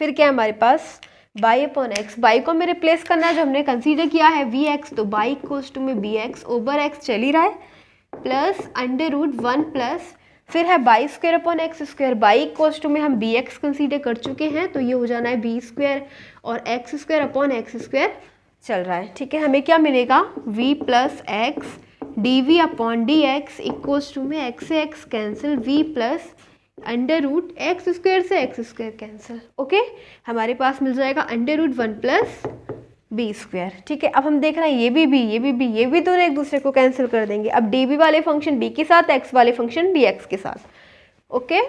Speaker 1: फिर क्या है हमारे पास बाई अपॉन एक्स, बाई को हमें रिप्लेस करना है जो हमने कंसीडर किया है वी एक्स, तो बाई इक्वल्स टू में बी एक्स ओवर एक्स चल ही रहा है, प्लस अंडर रूट 1 प्लस, फिर है y square upon x square, y equals to में हम बी एक्स कंसीडर कर चुके हैं, तो ये हो जाना है बी स्क्वायर और x square upon x square चल रहा है, ठीक है। हमें क्या मिलेगा, v plus x d v upon d x equals to में एक्स से x cancel, v plus under root x square से एक्स स्क्वायर कैंसिल, ओके, हमारे पास मिल जाएगा under root 1 plus b square, ठीक है। अब हम देख रहे हैं ये भी दोनों एक दूसरे को कैंसिल कर देंगे, अब डी बी वाले फंक्शन बी के साथ, एक्स वाले फंक्शन डी एक्स के साथ, ओके।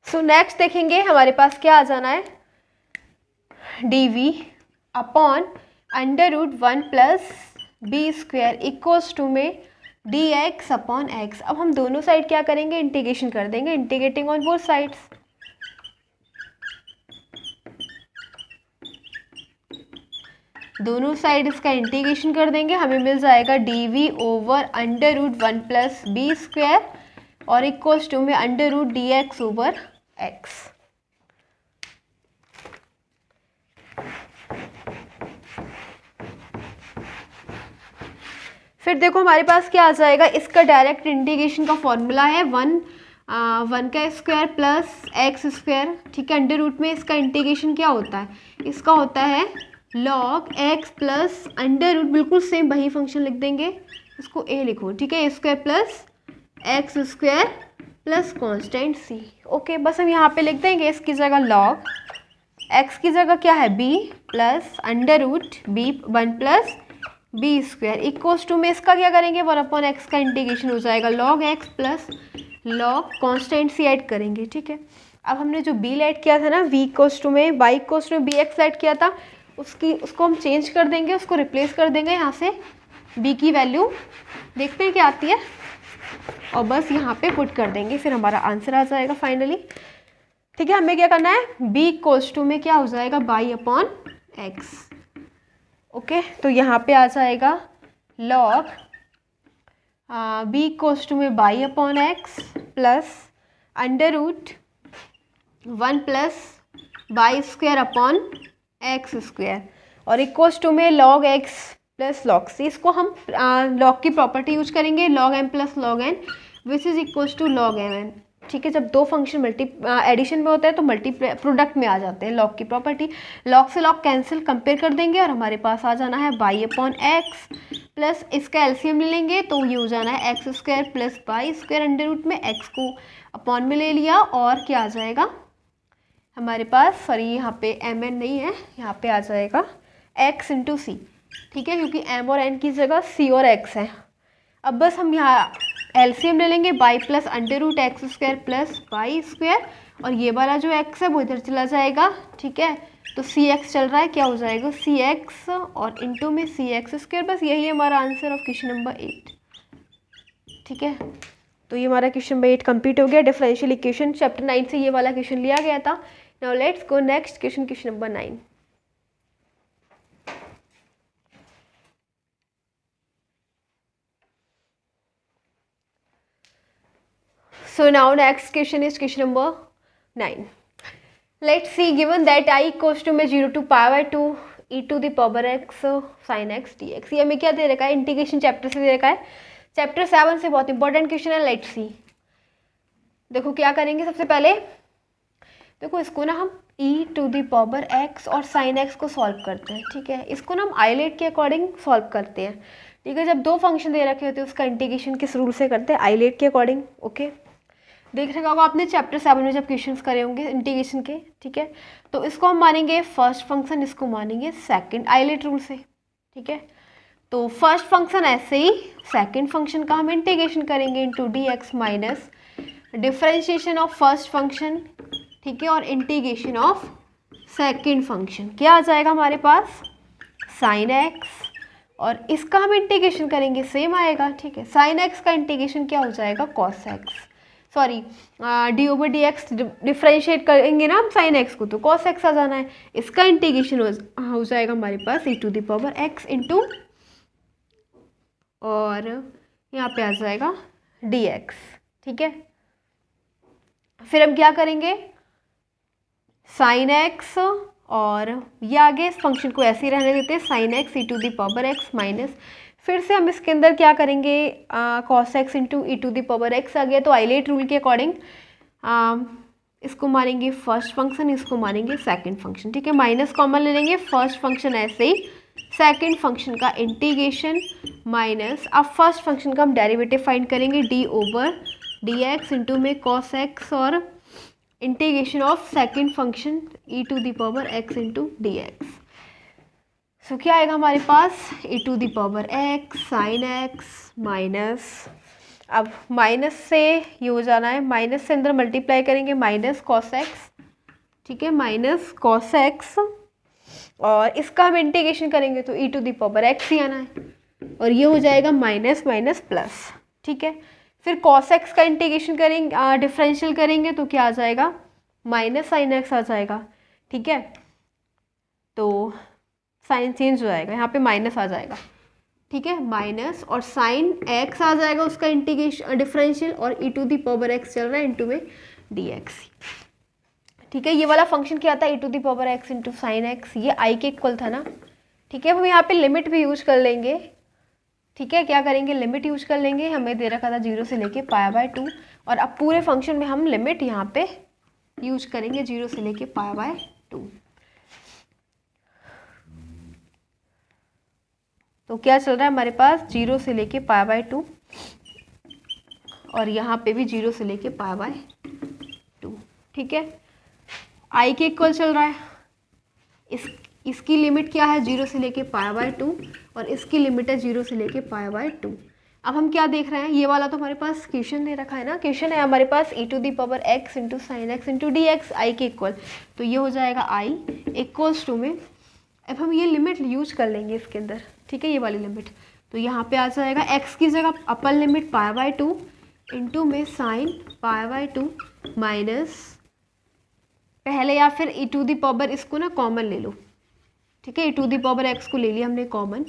Speaker 1: सो नेक्स्ट देखेंगे हमारे पास क्या आ जाना है, d v upon under root 1 plus b square equals to में डी एक्स अपॉन एक्स। अब हम दोनों साइड क्या करेंगे, इंटीग्रेशन कर देंगे, इंटीग्रेटिंग ऑन बोथ साइड्स, दोनों साइड इसका इंटीग्रेशन कर देंगे, हमें मिल जाएगा d v over under root 1 plus b square और इक्वल्स टू में under root d x over x. फिर देखो हमारे पास क्या आ जाएगा, इसका डायरेक्ट इंटीग्रेशन का फॉर्मूला है 1 का स्क्वायर प्लस एक्स स्क्वायर, ठीक है। अंडर रूट में इसका इंटीग्रेशन क्या होता है, इसका होता है log x plus under root, बिल्कुल सेम वही फंक्शन लिख देंगे, इसको a लिखो, ठीक है, square plus x square plus constant c, okay. बस हम यहाँ पे लिख देंगे इसकी जगह log x की जगह क्या है b plus under root b 1 plus b square equals to में इसका क्या करेंगे, 1 अपॉन एक्स का इंटीग्रेशन हो जाएगा log x plus log constant c add करेंगे, ठीक है। अब हमने जो b ऐड किया था ना, v इक्वल्स टू में y इक्वल्स टू में बी एक्स ऐड किया था, उसको हम चेंज कर देंगे, उसको रिप्लेस कर देंगे यहाँ से, b की वैल्यू देखते हैं क्या आती है, और बस यहाँ पे पुट कर देंगे, फिर हमारा आंसर आ जाएगा फाइनली, ठीक है। हमें क्या करना है, b इक्वल्स टू में क्या हो जाएगा, बाई अपॉन एक्स, ओके। तो यहाँ पे आ जाएगा log b इक्वल्स टू में y upon x plus under root 1 plus y square upon x square और इक्वल्स टू में log x plus log c। इसको हम log की प्रॉपर्टी यूज करेंगे, log m plus log n which is equals to log m n, ठीक है, जब दो फंक्शन एडिशन में होता है तो मल्टी प्रोडक्ट में आ जाते हैं, लॉग की प्रॉपर्टी। लॉग से लॉग कैंसिल, कंपेयर कर देंगे और हमारे पास आ जाना है बाई अपॉन एक्स प्लस इसका एलसीएम ले लेंगे तो ये हो जाना है x square plus y square under root में एक्स को अपॉन में ले लिया और क्या आ जाएगा हमारे पास, सॉरी यहाँ पे एम एन नहीं है, यहाँ पे आ जाएगा एक्स इंटू सी। ठीक है, क्योंकि एम और एन की जगह सी और एक्स है। अब बस हम यहाँ एलसीएम ले लेंगे, y plus under root x square plus y square और ये वाला जो एक्स है वो इधर चला जाएगा। ठीक है, तो सी एक्स चल रहा है, क्या हो जाएगा सी एक्स और इंटू में सी एक्स स्क्वायर। बस यही है हमारा आंसर ऑफ क्वेश्चन नंबर 8। ठीक है, तो ये हमारा क्वेश्चन नंबर 8 कंप्लीट हो गया। डिफरेंशियल इक्वेशन चैप्टर 9 से ये वाला क्वेश्चन लिया गया था। Now let's go next question, question number 9। So now next question is question number 9. Let's see, given that I equals to में 0 to pi by 2 e to the power x sin x dx। ये हमें क्या दे रखा है, integration chapter से दे रखा है। चैप्टर 7 से बहुत इंपॉर्टेंट क्वेश्चन है। लेट्स सी, देखो क्या करेंगे। सबसे पहले देखो इसको ना हम e to the power x और sin x को सॉल्व करते हैं। ठीक है, इसको ना हम आइलेट के अकॉर्डिंग सॉल्व करते हैं। ठीक है, जब दो फंक्शन दे रखे होते हैं उसका इंटीग्रेशन किस रूल से करते हैं, आइलेट के अकॉर्डिंग। ओके, देख रखा होगा आपने चैप्टर 7 में जब क्वेश्चंस करे होंगे इंटीग्रेशन के। ठीक है, तो इसको हम मानेंगे फर्स्ट फंक्शन, इसको मानेंगे सेकंड, आइलेट रूल से। ठीक है, तो फर्स्ट फंक्शन ऐसे ही, सेकंड फंक्शन का हम इंटीग्रेशन करेंगे into d x minus differentiation of first function. ठीक है, और इंटीग्रेशन ऑफ सेकंड फंक्शन क्या आ जाएगा हमारे पास साइन एक्स, और इसका हम इंटीग्रेशन करेंगे सेम आएगा। ठीक है, साइन एक्स का इंटीग्रेशन क्या हो जाएगा cos x, sorry D over d x differentiate करेंगे ना हम साइन एक्स को तो कॉस एक्स आ जाना है। इसका इंटीग्रेशन हो जाएगा हमारे पास e to the power x into, और यहाँ पे आ जाएगा डी एक्स। ठीक है, फिर हम क्या करेंगे साइन एक्स और ये आगे इस फंक्शन को ऐसे ही रहने देते हैं, sine x e to the power x minus, फिर से हम इसके अंदर क्या करेंगे cos x into e to the power x आ गया। तो आइलेट रूल के अकॉर्डिंग इसको मानेंगे फर्स्ट फंक्शन, इसको मानेंगे सेकंड फंक्शन। ठीक है, माइनस कॉमन ले लेंगे, फर्स्ट फंक्शन ऐसे ही, सेकंड फंक्शन का इंटीग्रेशन माइनस, अब फर्स्ट फंक्शन का हम डेरिवेटिव फाइंड करेंगे d over d x into में कॉस एक्स और integration of second function e to the power x into d x. So क्या आएगा हमारे पास e to the power x sine x minus, अब माइनस से ये हो जाना है, माइनस से अंदर मल्टीप्लाई करेंगे माइनस कॉस एक्स। ठीक है, माइनस कॉस एक्स और इसका हम इंटीग्रेशन करेंगे तो e to the power x ही आना है, और ये हो जाएगा माइनस माइनस प्लस। ठीक है, फिर कॉस एक्स का इंटीग्रेशन करेंगे डिफरेंशियल करेंगे तो क्या आ जाएगा माइनस साइन एक्स आ जाएगा। ठीक है, तो साइन चेंज हो जाएगा, यहाँ पे माइनस आ जाएगा। ठीक है, माइनस और साइन एक्स आ जाएगा उसका इंटीग्रेशन डिफरेंशियल, और ई टू द पावर एक्स चल रहा है इंटू में डी एक्स। ठीक है, ये वाला फंक्शन क्या था e to the power x into sine x, ये आई के इक्वल था ना। ठीक है, हम यहाँ पे लिमिट भी यूज कर लेंगे। ठीक है, क्या करेंगे लिमिट यूज कर लेंगे, हमें दे रखा था 0 से लेके पाई बाय 2, और अब पूरे फंक्शन में हम लिमिट यहाँ पे यूज करेंगे 0 से लेके पाई बाय 2। तो क्या चल रहा है हमारे पास 0 से लेके पाई बाय 2, और यहाँ पे भी 0 से लेके पाई बाय 2। ठीक है, आई के इक्वल चल रहा है, इसकी लिमिट क्या है 0 से लेके पाई बाय 2, और इसकी लिमिट है 0 से लेके पाई बाय 2। अब हम क्या देख रहे हैं, ये वाला तो हमारे पास क्वेश्चन दे रखा है ना, क्वेश्चन है हमारे पास e to the power x into sine x into d x I के इक्वल, तो ये हो जाएगा आई इक्वल्स टू में, अब हम ये लिमिट यूज कर लेंगे इसके अंदर। ठीक है, ये वाली लिमिट, तो यहाँ पे आ जाएगा x की जगह upper limit pi by 2 into में साइन पाई बाय 2 माइनस, पहले या फिर ई टू द पावर इसको ना कॉमन ले लो। ठीक है, e to the power x को ले लिया हमने कॉमन,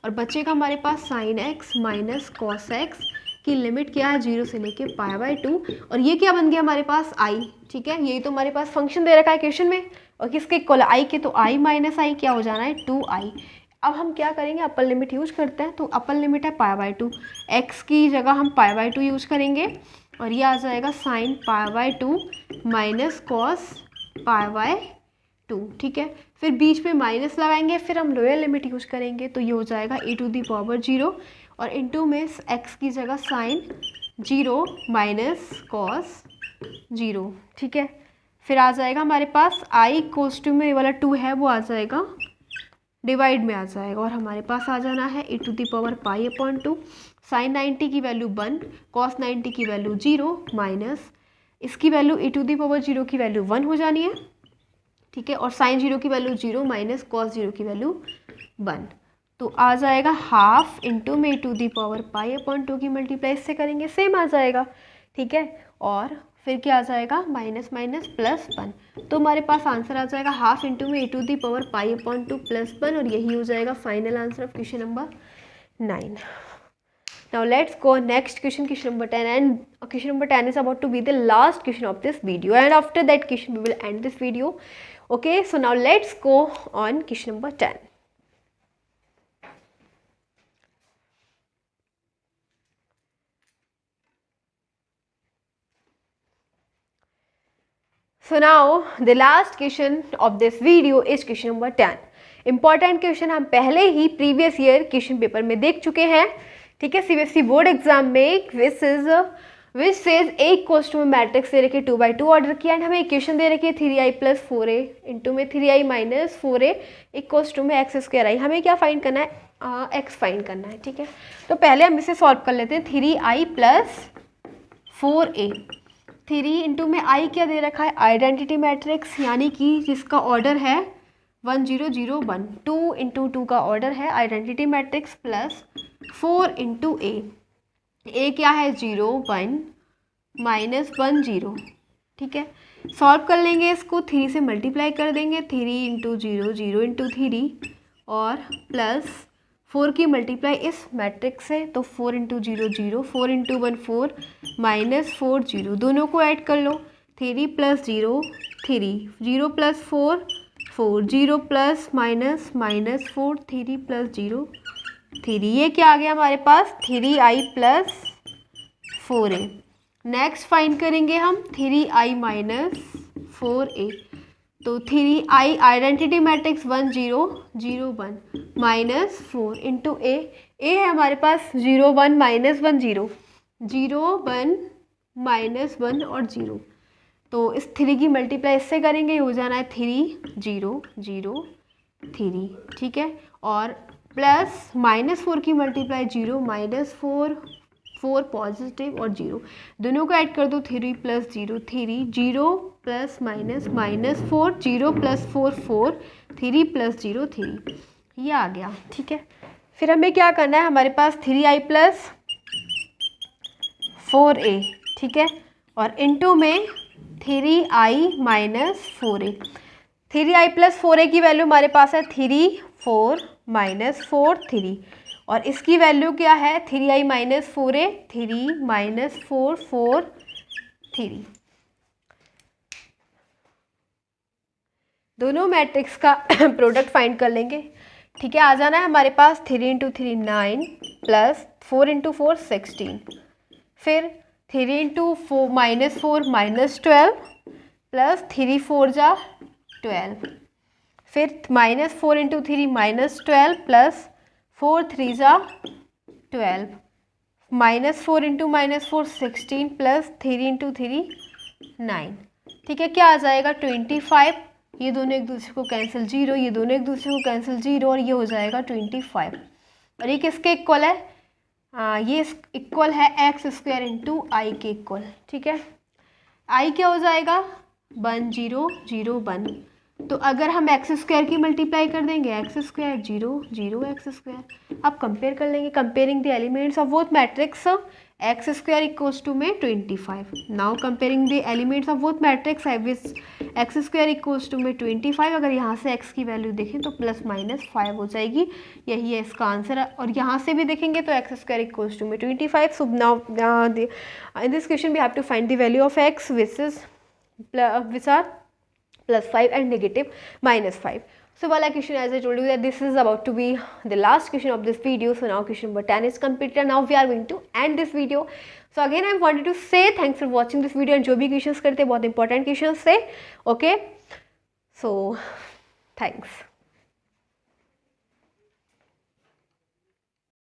Speaker 1: और बचेगा हमारे पास sine x minus cos x की लिमिट क्या है 0 से लेके पाई बाय 2, और ये क्या बन गया हमारे पास i। ठीक है, यही तो हमारे पास फंक्शन दे रखा है क्वेश्चन में, और किसके इक्वल आई के, तो i माइनस आई क्या हो जाना है 2i। अब हम क्या करेंगे अपर लिमिट यूज करते हैं, तो अपर लिमिट है पाई बाय 2, एक्स की जगह हम पाई बाय 2 यूज करेंगे, और ये आ जाएगा sign pi bye 2 minus cos pi by 2, ठीक है। फिर बीच में माइनस लगाएंगे, फिर हम लोअर लिमिट यूज करेंगे, तो ये हो जाएगा e⁻0 और इनटू में x की जगह साइन 0 माइनस कॉस 0, ठीक है। फिर आ जाएगा हमारे पास i कोस टू में ये वाला 2 है वो आ जाएगा डिवाइड में आ जाएगा, और हमारे पास आ जाना है e⁻π/2 साइन 90 की वैल्यू 1, कॉस 90 की वैल्यू 0 माइनस इसकी वैल्यू e⁻0 की वैल्यू 1 हो जानी है, ठीक है। और साइन 0 की वैल्यू 0 माइनस कॉस 0 की वैल्यू 1, तो आ जाएगा हाफ इंटू में e⁻π/2 की मल्टीप्लाई इससे करेंगे सेम आ जाएगा, ठीक है। और फिर क्या आ जाएगा माइनस माइनस प्लस 1, तो हमारे पास आंसर आ जाएगा हाफ इंटू में e⁻π/2 प्लस 1, और यही हो जाएगा final answer of question number 9. Now let's go next question, question number 10, and question number 10 is about to be the last question of this video, and after that question we will end this video. Okay, so now let's go on question number 10. So now the last question of this video is question number 10. Important question हम पहले ही previous year question paper में देख चुके हैं, ठीक है। CBSE board exam में which says A equals to matrix दे रखी है 2/2 ऑर्डर किया, एंड हमें इक्वेशन दे रखी है 3i + 4a इंटू में 3i - 4a इक्वल्स टू में x²i। हमें क्या फाइंड करना है, x फाइंड करना है, ठीक है। तो पहले हम इसे सॉल्व कर लेते हैं। 3i + 4a, 3 इंटू में i क्या दे रखा है, आइडेंटिटी मैट्रिक्स, यानी कि जिसका ऑर्डर है 1 0 0 1, 2 इंटू 2 का ऑर्डर है आइडेंटिटी मैट्रिक्स, प्लस 4 इंटू ए क्या है 0 1 माइनस 1 0, ठीक है। सॉल्व कर लेंगे इसको, 3 से मल्टीप्लाई कर देंगे, 3 इंटू 0 0 इंटू 3 और प्लस 4 की मल्टीप्लाई इस मैट्रिक्स से, तो 4 इंटू 0 0, 4 इंटू 1 4 माइनस 4 0, दोनों को ऐड कर लो, 3 + 0 3, 0 + 4 4, 0 प्लस माइनस माइनस 4, 3 + 0 3, ये क्या आ गया हमारे पास 3i + 4a। नेक्स्ट फाइंड करेंगे हम 3i - 4a, तो 3i identity matrix 1 0 0 1 minus 4 into A है हमारे पास 0 1 माइनस 1 0 0 1 माइनस 1 और 0, तो इस 3 की मल्टीप्लाई इससे करेंगे, हो जाना है 3 0 0 3, ठीक है। और प्लस -4 की मल्टीप्लाई 0 -4 4 पॉजिटिव और 0, दोनों को ऐड कर दो, 3 + 0 3, 0 प्लस माइनस -4 0 + 4 4, 3 + 0 3, ये आ गया, ठीक है। फिर हमें क्या करना है, हमारे पास 3i + 4a, ठीक है, और इनटू में 3i - 4a। 3i + 4a की वैल्यू हमारे पास है 3 4 -4 3, और इसकी वैल्यू क्या है 3i - 4a 3 - 4 4 3। दोनों मैट्रिक्स का प्रोडक्ट फाइंड कर लेंगे, ठीक है। आ जाना है हमारे पास 3 इंटू 3 9 प्लस 4 इंटू 4 16, फिर 3 इंटू 4 -4 -12 प्लस 3 4 जा 12, फिर -4 इंटू 3 -12 प्लस 4 3 जा 12, -4 इंटू -4 16 प्लस 3 इंटू 3 9, ठीक है। क्या आ जाएगा 25, ये दोनों एक दूसरे को कैंसिल 0, ये दोनों एक दूसरे को कैंसिल 0, और ये हो जाएगा 25, और ये किसके इक्वल है, ये इक्वल है x² इंटू आई के इक्वल, ठीक है। आई क्या हो जाएगा 1 0 0 1, तो अगर हम x² की मल्टीप्लाई कर देंगे x² 0 0 x²। अब कंपेयर कर लेंगे, comparing the elements of both matrix x² equals to में 25। Now comparing the elements of both matrix x² equals to में 25। अगर यहाँ से x की वैल्यू देखें तो ±5 हो जाएगी, यही है इसका आंसर। और यहाँ से भी देखेंगे तो x² इक्वल्स टू में 25। So now in this question we have to find the value of x which are +5 and negative -5. So while question, as I told you that this is about to be the last question of this video. So now question number 10 is completed and now we are going to end this video. So again I wanted to say thanks for watching this video, and जो भी questions करते हैं बहुत important questions थे. Okay, so thanks.